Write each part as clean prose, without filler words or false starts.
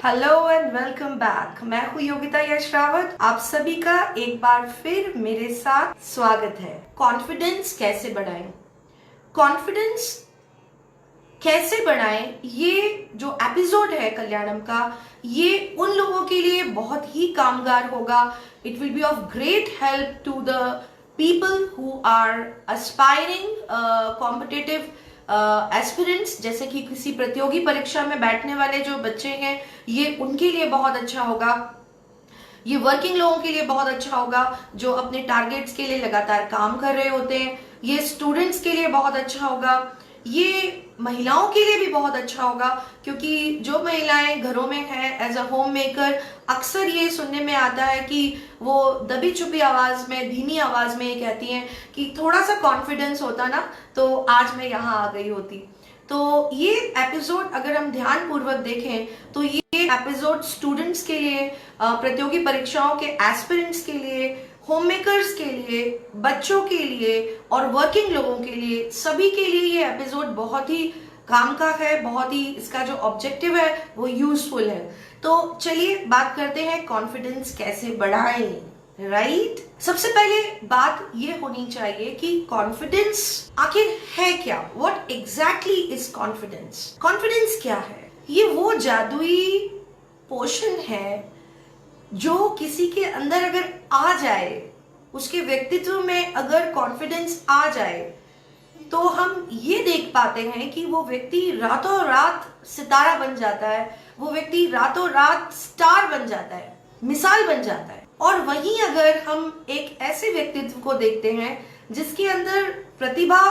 Hello and welcome back. मैं हूँ योगिता यश रावत। आप सभी का एक बार फिर मेरे साथ स्वागत है। कॉन्फिडेंस कैसे बढ़ाएं? कॉन्फिडेंस कैसे बढ़ाएं, ये जो एपिसोड है कल्याणम का, ये उन लोगों के लिए बहुत ही कामगार होगा। It will be of great help to the people who are aspiring competitive aspirants, जैसे कि किसी प्रतियोगी परीक्षा में बैठने वाले जो बच्चे हैं, ये उनके लिए बहुत अच्छा होगा। ये वर्किंग लोगों के लिए बहुत अच्छा होगा जो अपने टारगेट्स के लिए लगातार काम कर रहे होते हैं। ये स्टूडेंट्स के लिए बहुत अच्छा होगा। ये महिलाओं के लिए भी बहुत अच्छा होगा, क्योंकि जो महिलाएं घरों में हैं एज अ होम मेकर, अक्सर ये सुनने में आता है कि वो दबी छुपी आवाज में, धीमी आवाज में ये कहती हैं कि थोड़ा सा कॉन्फिडेंस होता ना तो आज मैं यहाँ आ गई होती। तो ये एपिसोड अगर हम ध्यान पूर्वक देखें तो ये एपिसोड स्टूडेंट्स के लिए, प्रतियोगी परीक्षाओं के एस्पिरेंट्स के लिए, होम मेकर्स के लिए, बच्चों के लिए और वर्किंग लोगों के लिए, सभी के लिए ये एपिसोड बहुत ही काम का है। बहुत ही इसका जो ऑब्जेक्टिव है वो यूजफुल है। तो चलिए बात करते हैं कॉन्फिडेंस कैसे बढ़ाएं। राइट, सबसे पहले बात ये होनी चाहिए कि कॉन्फिडेंस आखिर है क्या। What exactly is confidence? Confidence क्या है? ये वो जादुई पोषण है जो किसी के अंदर अगर आ जाए, उसके व्यक्तित्व में अगर कॉन्फिडेंस आ जाए, तो हम ये देख पाते हैं कि वो व्यक्ति रातों रात सितारा बन जाता है, वो व्यक्ति रातों रात स्टार बन जाता है, मिसाल बन जाता है। और वहीं अगर हम एक ऐसे व्यक्तित्व को देखते हैं जिसके अंदर प्रतिभा,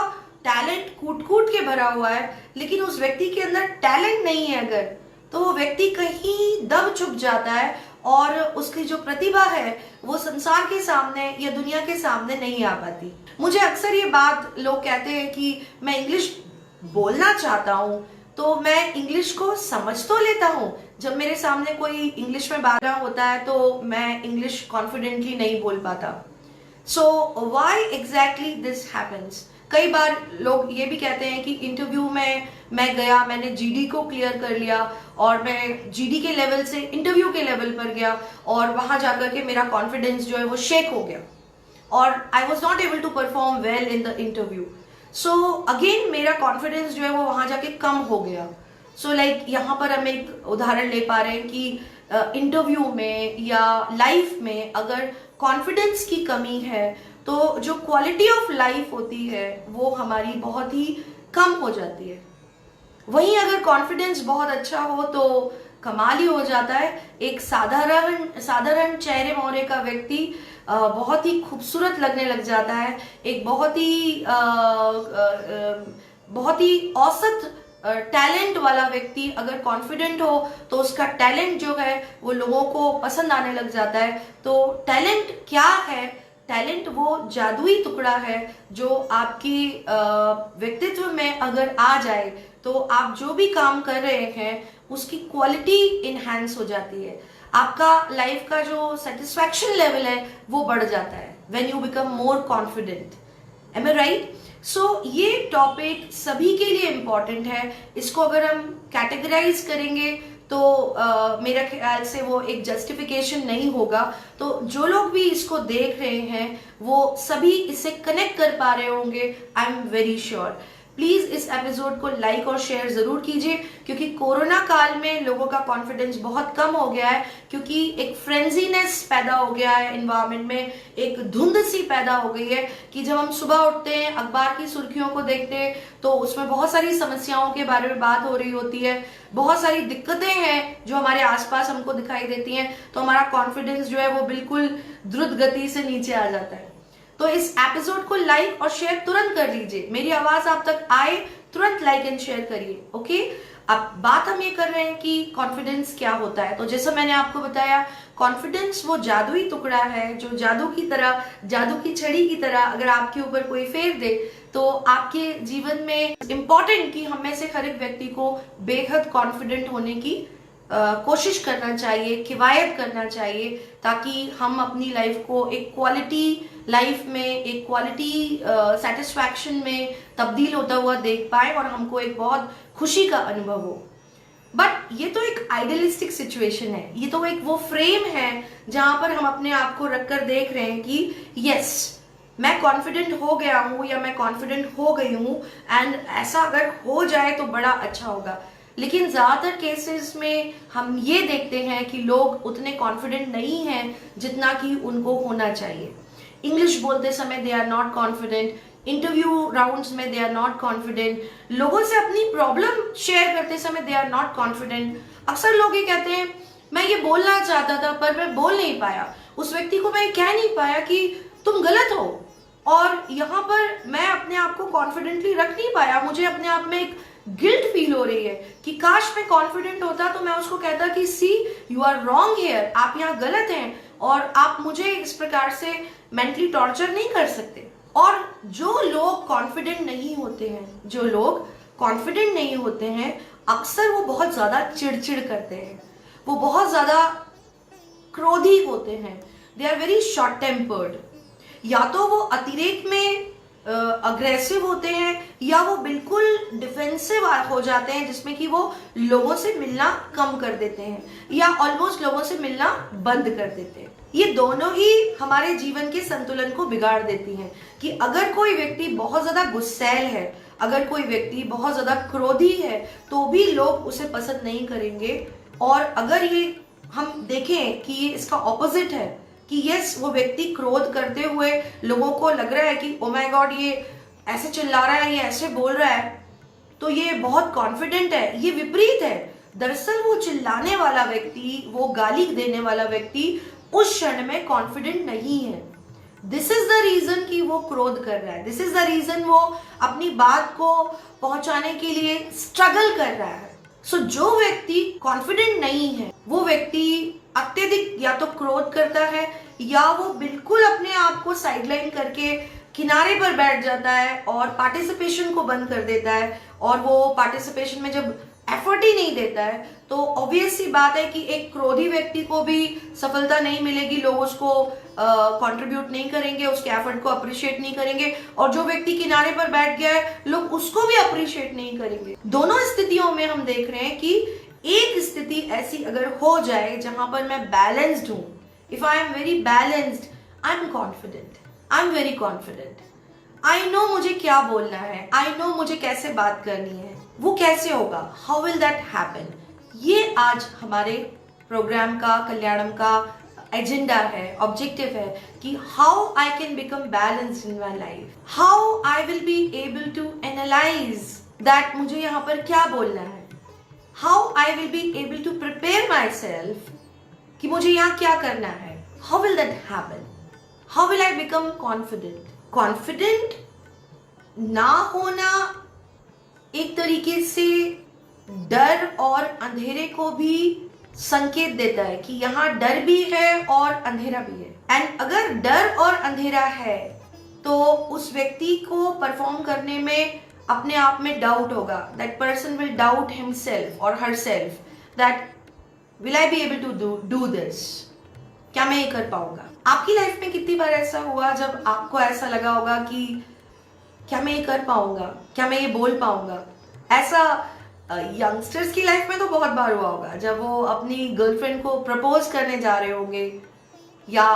टैलेंट कूट कूट के भरा हुआ है, लेकिन उस व्यक्ति के अंदर टैलेंट नहीं है अगर, तो वो व्यक्ति कहीं दब चुक जाता है और उसकी जो प्रतिभा है वो संसार के सामने या दुनिया के सामने नहीं आ पाती। मुझे अक्सर ये बात लोग कहते हैं कि मैं इंग्लिश बोलना चाहता हूँ, तो मैं इंग्लिश को समझ तो लेता हूँ, जब मेरे सामने कोई इंग्लिश में बात रहा होता है तो मैं इंग्लिश कॉन्फिडेंटली नहीं बोल पाता। So why exactly this happens? कई बार लोग ये भी कहते हैं कि इंटरव्यू में मैं गया, मैंने जीडी को क्लियर कर लिया और मैं जीडी के लेवल से इंटरव्यू के लेवल पर गया और वहां जाकर के मेरा कॉन्फिडेंस जो है वो शेक हो गया और I was not able to perform well in the interview. So again मेरा कॉन्फिडेंस जो है वो वहां जाके कम हो गया। सो लाइक यहाँ पर हम एक उदाहरण ले पा रहे हैं कि इंटरव्यू में या लाइफ में अगर कॉन्फिडेंस की कमी है तो जो क्वालिटी ऑफ लाइफ होती है वो हमारी बहुत ही कम हो जाती है। वहीं अगर कॉन्फिडेंस बहुत अच्छा हो तो कमाल ही हो जाता है। एक साधारण साधारण चेहरे मोहरे का व्यक्ति बहुत ही खूबसूरत लगने लग जाता है। एक बहुत ही औसत टैलेंट वाला व्यक्ति अगर कॉन्फिडेंट हो तो उसका टैलेंट जो है वो लोगों को पसंद आने लग जाता है। तो टैलेंट क्या है? टैलेंट वो जादुई टुकड़ा है जो आपकी व्यक्तित्व में अगर आ जाए तो आप जो भी काम कर रहे हैं उसकी क्वालिटी इनहैंस हो जाती है। आपका लाइफ का जो सेटिस्फैक्शन लेवल है वो बढ़ जाता है when you become more confident. Am I right? So ये टॉपिक सभी के लिए इम्पॉर्टेंट है। इसको अगर हम कैटेगराइज करेंगे तो मेरा ख्याल से वो एक जस्टिफिकेशन नहीं होगा। तो जो लोग भी इसको देख रहे हैं वो सभी इससे कनेक्ट कर पा रहे होंगे, I am very sure. Please इस एपिसोड को लाइक और शेयर जरूर कीजिए, क्योंकि कोरोना काल में लोगों का कॉन्फिडेंस बहुत कम हो गया है, क्योंकि एक फ्रेंजीनेस पैदा हो गया है एनवायरमेंट में, एक धुंध सी पैदा हो गई है कि जब हम सुबह उठते हैं, अखबार की सुर्खियों को देखते हैं तो उसमें बहुत सारी समस्याओं के बारे में बात हो रही होती है, बहुत सारी दिक्कतें हैं जो हमारे आसपास हमको दिखाई देती हैं, तो हमारा कॉन्फिडेंस जो है वो बिल्कुल द्रुत गति से नीचे आ जाता है। तो इस एपिसोड को लाइक और शेयर तुरंत कर लीजिए। मेरी आवाज आप तक आए, तुरंत लाइक एंड शेयर करिए। ओके, अब बात हम ये कर रहे हैं कि कॉन्फिडेंस क्या होता है। तो जैसा मैंने आपको बताया, कॉन्फिडेंस वो जादुई टुकड़ा है जो जादू की तरह, जादू की छड़ी की तरह अगर आपके ऊपर कोई फेर दे तो आपके जीवन में इम्पॉर्टेंट कि हम में से हर एक व्यक्ति को बेहद कॉन्फिडेंट होने की कोशिश करना चाहिए, किवायत करना चाहिए, ताकि हम अपनी लाइफ को एक क्वालिटी लाइफ में, एक क्वालिटी सेटिस्फैक्शन में तब्दील होता हुआ देख पाए और हमको एक बहुत खुशी का अनुभव हो। बट ये तो एक आइडियलिस्टिक सिचुएशन है, ये तो एक वो फ्रेम है जहां पर हम अपने आप को रखकर देख रहे हैं कि यस मैं कॉन्फिडेंट हो गया हूं या मैं कॉन्फिडेंट हो गई हूं, एंड ऐसा अगर हो जाए तो बड़ा अच्छा होगा। लेकिन ज्यादातर केसेस में हम ये देखते हैं कि लोग उतने कॉन्फिडेंट नहीं हैं जितना कि उनको होना चाहिए। इंग्लिश बोलते समय they are not confident, interview rounds में दे आर नॉट कॉन्फिडेंट, लोगों से अपनी प्रॉब्लम शेयर करते समय दे आर नॉट कॉन्फिडेंट। अक्सर लोग ये कहते हैं मैं ये बोलना चाहता था पर मैं बोल नहीं पाया, उस व्यक्ति को मैं कह नहीं पाया कि तुम गलत हो, और यहाँ पर मैं अपने आप को कॉन्फिडेंटली रख नहीं पाया। मुझे अपने आप में एक गिल्ट फील हो रही है कि काश मैं कॉन्फिडेंट होता तो मैं उसको कहता कि सी यू आर रॉन्ग हियर, आप यहाँ गलत हैं और आप मुझे इस प्रकार से मेंटली टॉर्चर नहीं कर सकते। और जो लोग कॉन्फिडेंट नहीं होते हैं, जो लोग कॉन्फिडेंट नहीं होते हैं, अक्सर वो बहुत ज्यादा चिड़चिड़ करते हैं, वो बहुत ज्यादा क्रोधी होते हैं, they are very short tempered. या तो वो अतिरेक में अग्रेसिव होते हैं या वो बिल्कुल डिफेंसिव हो जाते हैं, जिसमें कि वो लोगों से मिलना कम कर देते हैं या ऑलमोस्ट लोगों से मिलना बंद कर देते हैं। ये दोनों ही हमारे जीवन के संतुलन को बिगाड़ देती हैं कि अगर कोई व्यक्ति बहुत ज्यादा गुस्सैल है, अगर कोई व्यक्ति बहुत ज्यादा क्रोधी है, तो भी लोग उसे पसंद नहीं करेंगे। और अगर ये हम देखें कि ये इसका ऑपोजिट है कि यस वो व्यक्ति क्रोध करते हुए लोगों को लग रहा है कि ओ माय गॉड ये ऐसे चिल्ला रहा है, ये ऐसे बोल रहा है, तो ये बहुत कॉन्फिडेंट है, ये विपरीत है। दरअसल वो चिल्लाने वाला व्यक्ति, वो गाली देने वाला व्यक्ति उस क्षण में कॉन्फिडेंट नहीं है। दिस इज द रीजन कि वो क्रोध कर रहा है, दिस इज द रीजन वो अपनी बात को पहुंचाने के लिए स्ट्रगल कर रहा है। सो जो व्यक्ति कॉन्फिडेंट नहीं है वो व्यक्ति अत्यधिक या तो क्रोध करता है या वो बिल्कुल अपने आप को साइडलाइन करके किनारे पर बैठ जाता है और पार्टिसिपेशन को बंद कर देता है। और वो पार्टिसिपेशन में जब एफर्ट ही नहीं देता है तो ऑब्वियस सी बात है कि एक क्रोधी व्यक्ति को भी सफलता नहीं मिलेगी, लोग उसको कंट्रीब्यूट नहीं करेंगे, उसके एफर्ट को अप्रिशिएट नहीं करेंगे, और जो व्यक्ति किनारे पर बैठ गया है लोग उसको भी अप्रिशिएट नहीं करेंगे। दोनों स्थितियों में हम देख रहे हैं कि एक स्थिति ऐसी अगर हो जाए जहां पर मैं बैलेंस्ड हूं, if I am very balanced, I am confident, I am very confident, I know मुझे क्या बोलना है, आई नो मुझे कैसे बात करनी है, वो कैसे होगा, हाउ विल दैट हैपन। ये आज हमारे प्रोग्राम का, कल्याणम का एजेंडा है, ऑब्जेक्टिव है कि how I can become balanced in my life, how I will be able to analyse that मुझे यहाँ पर क्या बोलना है, how I will be able to prepare myself कि मुझे यहाँ क्या करना है, how will that happen, how will I become confident. Confident ना होना एक तरीके से डर और अंधेरे को भी संकेत देता है कि यहाँ डर भी है और अंधेरा भी है। एंड अगर डर और अंधेरा है तो उस व्यक्ति को परफॉर्म करने में अपने आप में डाउट होगा। That person will doubt himself or herself that will I be able to do this, क्या मैं ये कर पाऊंगा। आपकी लाइफ में कितनी बार ऐसा हुआ जब आपको ऐसा लगा होगा कि क्या मैं ये कर पाऊंगा, क्या मैं ये बोल पाऊंगा। ऐसा यंगस्टर्स की लाइफ में तो बहुत बार हुआ होगा जब वो अपनी गर्लफ्रेंड को प्रपोज करने जा रहे होंगे या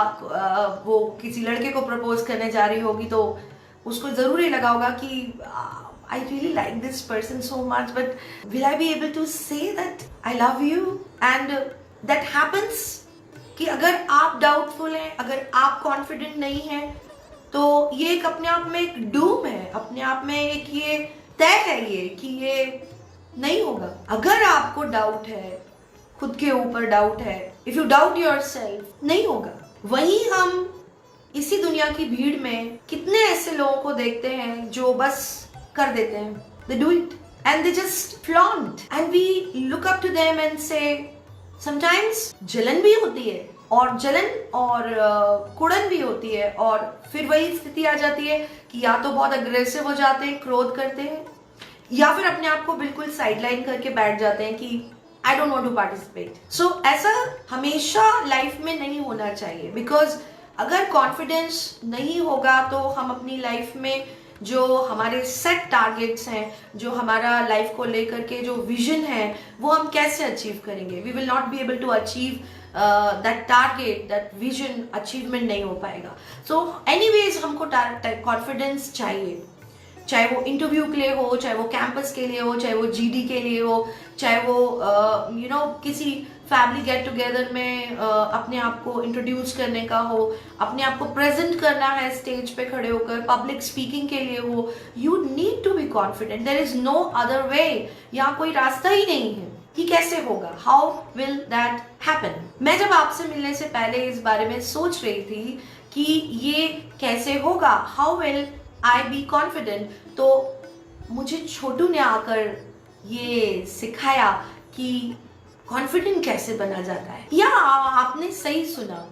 वो किसी लड़के को प्रपोज करने जा रही होगी तो उसको जरूर ये लगा होगा कि I really like this person so much, but will I be able to say that I love you? And that happens कि अगर आप डाउटफुल हैं, अगर आप कॉन्फिडेंट नहीं हैं, तो ये एक अपने आप में एक डूम है, अपने आप में एक ये तय है ये कि ये नहीं होगा। अगर आपको डाउट है, खुद के ऊपर डाउट है, इफ यू डाउट योरसेल्फ, नहीं होगा। वहीं हम इसी दुनिया की भीड़ में कितने ऐसे लोगों को देखते हैं जो बस कर देते हैं, they do it and they just flaunt and we look up to them and say, sometimes जलन भी होती है और जलन और कुड़न भी होती है, और फिर वही स्थिति आ जाती है कि या तो बहुत अग्रेसिव हो जाते हैं, क्रोध करते हैं, या फिर अपने आप को बिल्कुल साइडलाइन करके बैठ जाते हैं कि I don't want to participate. So ऐसा हमेशा लाइफ में नहीं होना चाहिए, बिकॉज अगर कॉन्फिडेंस नहीं होगा तो हम अपनी लाइफ में जो हमारे सेट टारगेट्स हैं, जो हमारा लाइफ को लेकर के जो विजन है, वो हम कैसे अचीव करेंगे? We will not be able to achieve that target, that vision, achievement नहीं हो पाएगा। सो एनीवेज हमको कॉन्फिडेंस चाहिए, चाहे वो इंटरव्यू के लिए हो, चाहे वो कैंपस के लिए हो, चाहे वो जीडी के लिए हो, चाहे वो किसी फैमिली गेट टुगेदर में अपने आप को इंट्रोड्यूस करने का हो, अपने आप को प्रेजेंट करना है स्टेज पे खड़े होकर, पब्लिक स्पीकिंग के लिए हो। You need to be confident, there is no other way. यहाँ कोई रास्ता ही नहीं है। ये कैसे होगा? How will that happen? मैं जब आपसे मिलने से पहले इस बारे में सोच रही थी कि ये कैसे होगा, how will I be confident, तो मुझे छोटू ने आकर ये सिखाया कि कॉन्फिडेंट कैसे बना जाता है। या आपने सही सुना,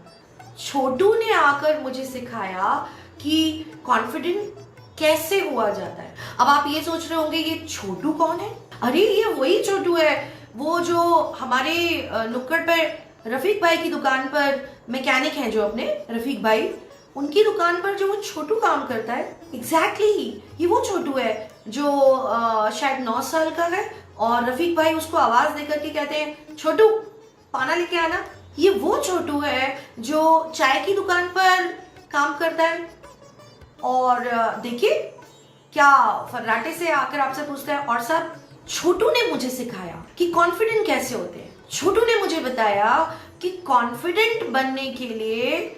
छोटू ने आकर मुझे सिखाया कि कॉन्फिडेंट कैसे हुआ जाता है। अब आप ये सोच रहे होंगे ये छोटू कौन है? अरे ये वही छोटू है, वो जो हमारे नुक्कड़ पर रफीक भाई की दुकान पर मैकेनिक हैं, जो अपने रफीक भाई, उनकी दुकान पर जो वो छोटू काम करता है। एग्जैक्टली ये वो छोटू है जो शायद 9 साल का है और रफीक भाई उसको आवाज देकर के कहते हैं, छोटू पाना लेके आना। ये वो छोटू है जो चाय की दुकान पर काम करता है और देखिए क्या फर्राटे से आकर आपसे पूछता है, और साहब छोटू ने मुझे सिखाया कि कॉन्फिडेंट कैसे होते हैं। छोटू ने मुझे बताया कि कॉन्फिडेंट बनने के लिए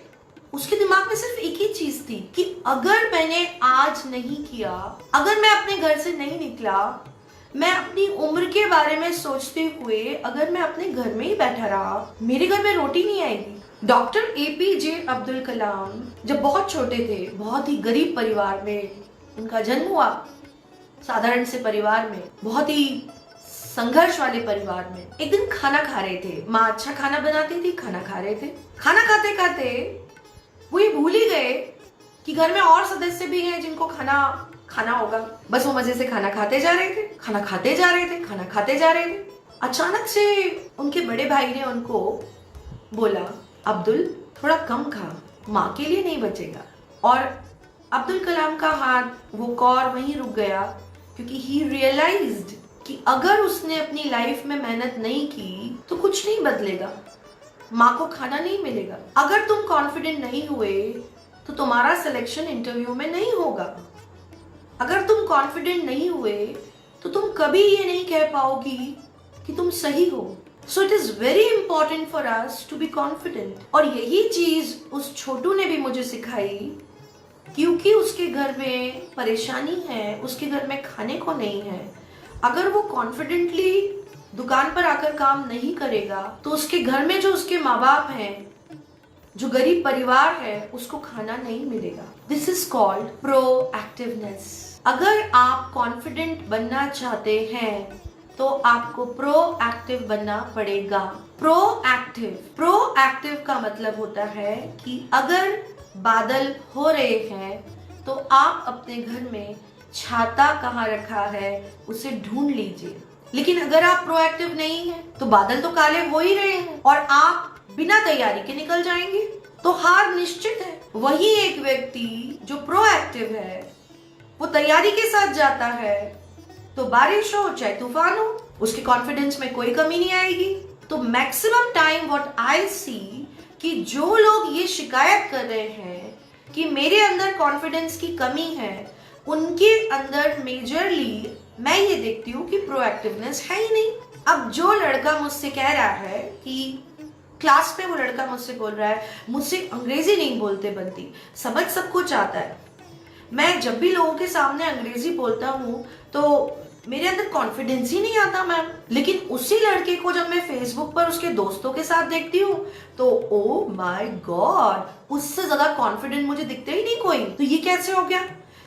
उसके दिमाग में सिर्फ एक ही चीज थी कि अगर मैंने आज नहीं किया, अगर मैं अपने घर से नहीं निकला, मैं अपनी उम्र के बारे में सोचते हुए अगर मैं अपने घर में ही बैठा रहा, मेरे घर में रोटी नहीं आएगी। डॉक्टर एपीजे अब्दुल कलाम जब बहुत छोटे थे, बहुत ही गरीब परिवार में उनका जन्म हुआ, साधारण से परिवार में, बहुत ही संघर्ष वाले परिवार में। एक दिन खाना खा रहे थे, माँ अच्छा खाना बनाती थी, खाना खा रहे थे। खाना खाते खाते वो ये भूल ही गए कि घर में और सदस्य भी हैं जिनको खाना होगा। बस वो मजे से खाना खाते जा रहे थे, खाना खाते जा रहे थे, खाना खाते जा रहे थे। अचानक से उनके बड़े भाई ने उनको बोला, अब्दुल थोड़ा कम खा, माँ के लिए नहीं बचेगा। और अब्दुल कलाम का हाथ वो कौर वहीं रुक गया, क्योंकि ही रियलाइज्ड कि अगर उसने अपनी लाइफ में मेहनत नहीं की तो कुछ नहीं बदलेगा, माँ को खाना नहीं मिलेगा। अगर तुम कॉन्फिडेंट नहीं हुए तो तुम्हारा सिलेक्शन इंटरव्यू में नहीं होगा। अगर तुम कॉन्फिडेंट नहीं हुए तो तुम कभी ये नहीं कह पाओगी कि तुम सही हो। So it is very important for us to be confident. और यही चीज उस छोटू ने भी मुझे सिखाई, क्योंकि उसके घर में परेशानी है, उसके घर में खाने को नहीं है। अगर वो कॉन्फिडेंटली दुकान पर आकर काम नहीं करेगा तो उसके घर में जो उसके माँ बाप हैं, जो गरीब परिवार है, उसको खाना नहीं मिलेगा। This is called proactiveness. अगर आप कॉन्फिडेंट बनना चाहते हैं तो आपको प्रोएक्टिव बनना पड़ेगा। प्रोएक्टिव का मतलब होता है कि अगर बादल हो रहे हैं तो आप अपने घर में छाता कहाँ रखा है उसे ढूंढ लीजिए। लेकिन अगर आप प्रोएक्टिव नहीं हैं तो बादल तो काले हो ही रहे हैं और आप बिना तैयारी के निकल जाएंगे, तो हार निश्चित है। वही एक व्यक्ति जो प्रोएक्टिव है, वो तैयारी के साथ जाता है, तो बारिश हो चाहे तूफान हो, उसके कॉन्फिडेंस में कोई कमी नहीं आएगी। तो मैक्सिमम टाइम व्हाट आई सी कि जो लोग ये शिकायत कर रहे हैं कि मेरे अंदर कॉन्फिडेंस की कमी है, उनके अंदर मेजरली मैं ये देखती हूँ कि प्रोएक्टिवनेस है ही नहीं। अब जो लड़का मुझसे कह रहा है कि क्लास में वो लड़का मुझसे बोल रहा है, मुझसे अंग्रेजी नहीं बोलते बनती, समझ सब कुछ आता है, मैं जब भी लोगों के सामने अंग्रेजी बोलता हूँ तो मेरे अंदर कॉन्फिडेंस ही नहीं आता मैम। लेकिन उसी लड़के को जब मैं फेसबुक पर उसके दोस्तों के साथ देखती हूँ तो ओ माय गॉड, उससे ज्यादा कॉन्फिडेंट मुझे दिखते ही नहीं कोई। तो ये कैसे हो गया?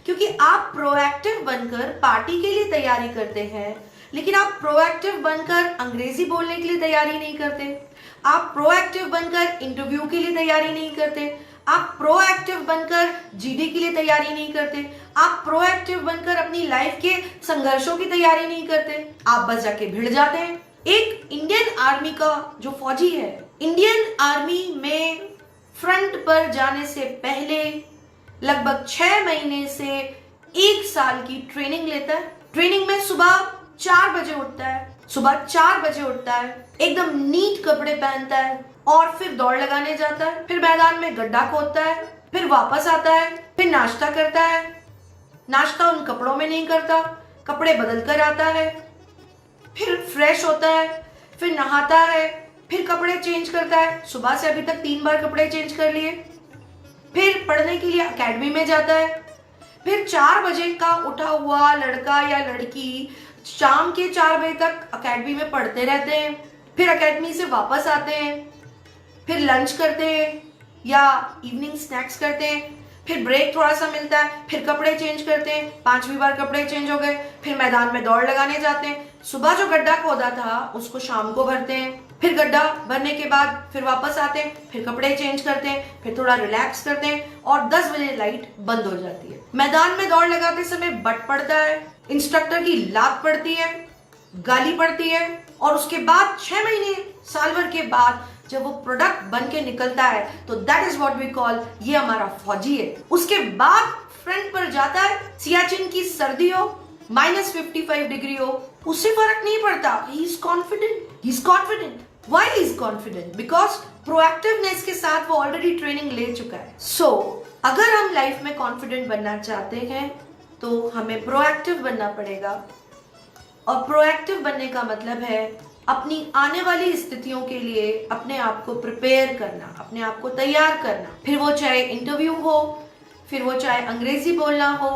क्योंकि आप प्रोएक्टिव बनकर पार्टी के लिए तैयारी करते हैं, लेकिन आप प्रोएक्टिव बनकर अंग्रेजी बोलने के लिए तैयारी नहीं करते, आप प्रोएक्टिव बनकर इंटरव्यू के लिए तैयारी नहीं करते, आप प्रोएक्टिव बनकर जीडी के लिए तैयारी नहीं करते, आप प्रोएक्टिव बनकर अपनी लाइफ के संघर्षों की तैयारी नहीं करते, आप बस जाके भिड़ जाते हैं। एक इंडियन आर्मी का जो फौजी है, इंडियन आर्मी में फ्रंट पर जाने से पहले लगभग 6 महीने से 1 साल की ट्रेनिंग लेता है। ट्रेनिंग में सुबह 4 बजे उठता है, एकदम नीट कपड़े पहनता है और फिर दौड़ लगाने जाता है, फिर मैदान में गड्ढा खोदता है, फिर वापस आता है, फिर नाश्ता करता है। नाश्ता उन कपड़ों में नहीं करता, कपड़े बदल कर आता है, फिर फ्रेश होता है, फिर नहाता है, फिर कपड़े चेंज करता है। सुबह से अभी तक 3 बार कपड़े चेंज कर लिए। फिर पढ़ने के लिए एकेडमी में जाता है। फिर 4 बजे का उठा हुआ लड़का या लड़की शाम के 4 बजे तक एकेडमी में पढ़ते रहते हैं, फिर एकेडमी से वापस आते हैं, फिर लंच करते हैं या इवनिंग स्नैक्स करते हैं, फिर ब्रेक थोड़ा सा मिलता है, फिर कपड़े चेंज करते हैं, 5वीं बार कपड़े चेंज हो गए, फिर मैदान में दौड़ लगाने जाते हैं। सुबह जो गड्ढा खोदा था उसको शाम को भरते हैं, फिर गड्ढा भरने के बाद फिर वापस आते हैं, फिर कपड़े चेंज करते हैं, फिर थोड़ा रिलैक्स करते हैं और 10 बजे लाइट बंद हो जाती है। मैदान में दौड़ लगाते समय बट पड़ता है, इंस्ट्रक्टर की लात पड़ती है, गाली पड़ती है और उसके बाद 6 महीने साल भर के बाद जब वो प्रोडक्ट बन के निकलता है तो that is what we call, ये हमारा फौजी है। उसके बाद फ्रंट पर जाता है, सियाचिन की सर्दी हो, -55 डिग्री हो, उससे फर्क नहीं पड़ता। He is confident. Why he is confident? Because proactiveness के साथ वो ऑलरेडी ट्रेनिंग ले चुका है। सो अगर हम लाइफ में कॉन्फिडेंट बनना चाहते हैं तो हमें प्रोएक्टिव बनना पड़ेगा। और प्रोएक्टिव बनने का मतलब है अपनी आने वाली स्थितियों के लिए अपने आप को प्रिपेयर करना, अपने आप को तैयार करना। फिर वो चाहे इंटरव्यू हो, फिर वो चाहे अंग्रेजी बोलना हो,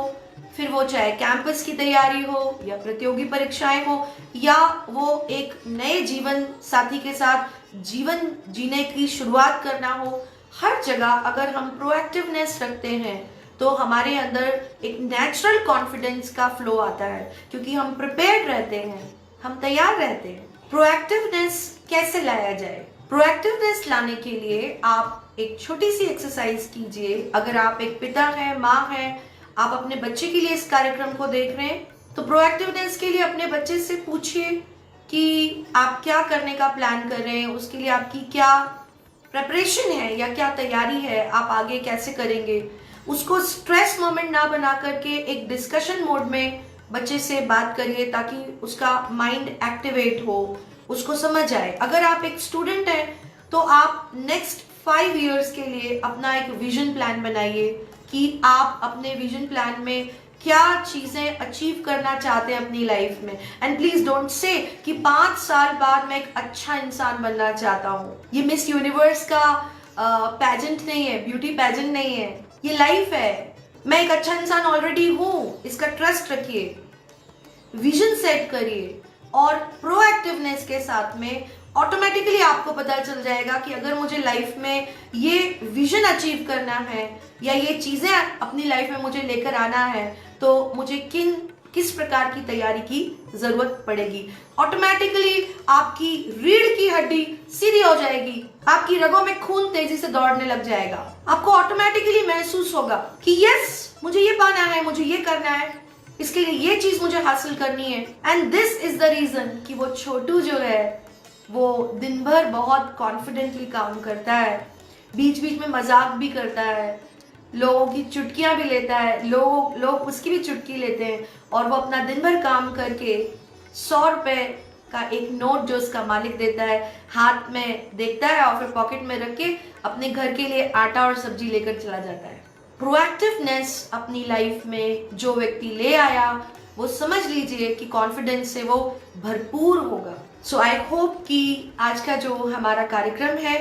फिर वो चाहे कैंपस की तैयारी हो या प्रतियोगी परीक्षाएं हो, या वो एक नए जीवन साथी के साथ जीवन जीने की शुरुआत करना हो। हर जगह अगर हम प्रोएक्टिवनेस रखते हैं तो हमारे अंदर एक नेचुरल कॉन्फिडेंस का फ्लो आता है, क्योंकि हम प्रिपेयर्ड रहते हैं, हम तैयार रहते हैं। प्रोएक्टिवनेस कैसे लाया जाए? प्रोएक्टिवनेस लाने के लिए आप एक छोटी सी एक्सरसाइज कीजिए। अगर आप एक पिता हैं, माँ हैं, आप अपने बच्चे के लिए इस कार्यक्रम को देख रहे हैं, तो प्रोएक्टिवनेस के लिए अपने बच्चे से पूछिए कि आप क्या करने का प्लान कर रहे हैं, उसके लिए आपकी क्या प्रेपरेशन है या क्या तैयारी है, आप आगे कैसे करेंगे। उसको स्ट्रेस मोमेंट ना बना करके एक डिस्कशन मोड में बच्चे से बात करिए ताकि उसका माइंड एक्टिवेट हो, उसको समझ आए। अगर आप एक स्टूडेंट हैं तो आप नेक्स्ट 5 इयर्स के लिए अपना एक विजन प्लान बनाइए कि आप अपने विजन प्लान में क्या चीजें अचीव करना चाहते हैं अपनी लाइफ में। एंड प्लीज डोंट से कि 5 साल बाद मैं एक अच्छा इंसान बनना चाहता हूँ। ये मिस यूनिवर्स का पैजेंट नहीं है, ब्यूटी पैजेंट नहीं है, ये लाइफ है। मैं एक अच्छा इंसान ऑलरेडी हूँ, इसका ट्रस्ट रखिए, विजन सेट करिए और प्रोएक्टिवनेस के साथ में ऑटोमेटिकली आपको पता चल जाएगा कि अगर मुझे लाइफ में ये विजन अचीव करना है या ये चीजें अपनी लाइफ में मुझे लेकर आना है तो मुझे किस प्रकार की तैयारी की जरूरत पड़ेगी। ऑटोमेटिकली आपकी रीढ़ की हड्डी सीधी हो जाएगी, आपकी रगों में खून तेजी से दौड़ने लग जाएगा। आपको ऑटोमेटिकली महसूस होगा कि यस, मुझे ये पाना है, मुझे ये करना है, इसके लिए ये चीज मुझे हासिल करनी है। And this is the reason कि वो छोटू जो है वो दिन भर बहुत कॉन्फिडेंटली काम करता है, बीच बीच में मजाक भी करता है, लोगों की चुटकियां भी लेता है, लोग उसकी भी चुटकी लेते हैं और वो अपना दिन भर काम करके 100 रुपए का एक नोट जो उसका मालिक देता है हाथ में देखता है और फिर पॉकेट में रख के अपने घर के लिए आटा और सब्जी लेकर चला जाता है। प्रोएक्टिवनेस अपनी लाइफ में जो व्यक्ति ले आया वो समझ लीजिए कि कॉन्फिडेंस से वो भरपूर होगा। सो आई होप कि आज का जो हमारा कार्यक्रम है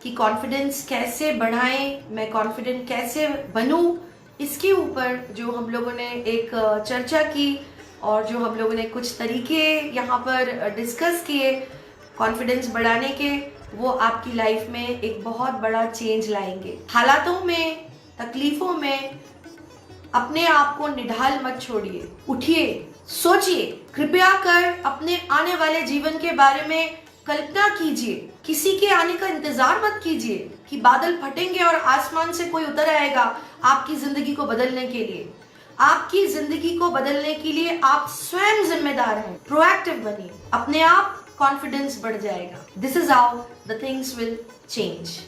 कि कॉन्फिडेंस कैसे बढ़ाएं, मैं कॉन्फिडेंट कैसे बनूं, इसके ऊपर जो हम लोगों ने एक चर्चा की और जो हम लोगों ने कुछ तरीके यहाँ पर डिस्कस किए कॉन्फिडेंस बढ़ाने के, वो आपकी लाइफ में एक बहुत बड़ा चेंज लाएंगे। हालातों में, तकलीफों में अपने आप को निढाल मत छोड़िए, उठिए, सोचिए, कृपया कर अपने आने वाले जीवन के बारे में कल्पना कीजिए। किसी के आने का इंतजार मत कीजिए कि बादल फटेंगे और आसमान से कोई उतर आएगा आपकी जिंदगी को बदलने के लिए। आपकी जिंदगी को बदलने के लिए आप स्वयं जिम्मेदार हैं। प्रोएक्टिव बनिए, अपने आप कॉन्फिडेंस बढ़ जाएगा। This is how the things will change.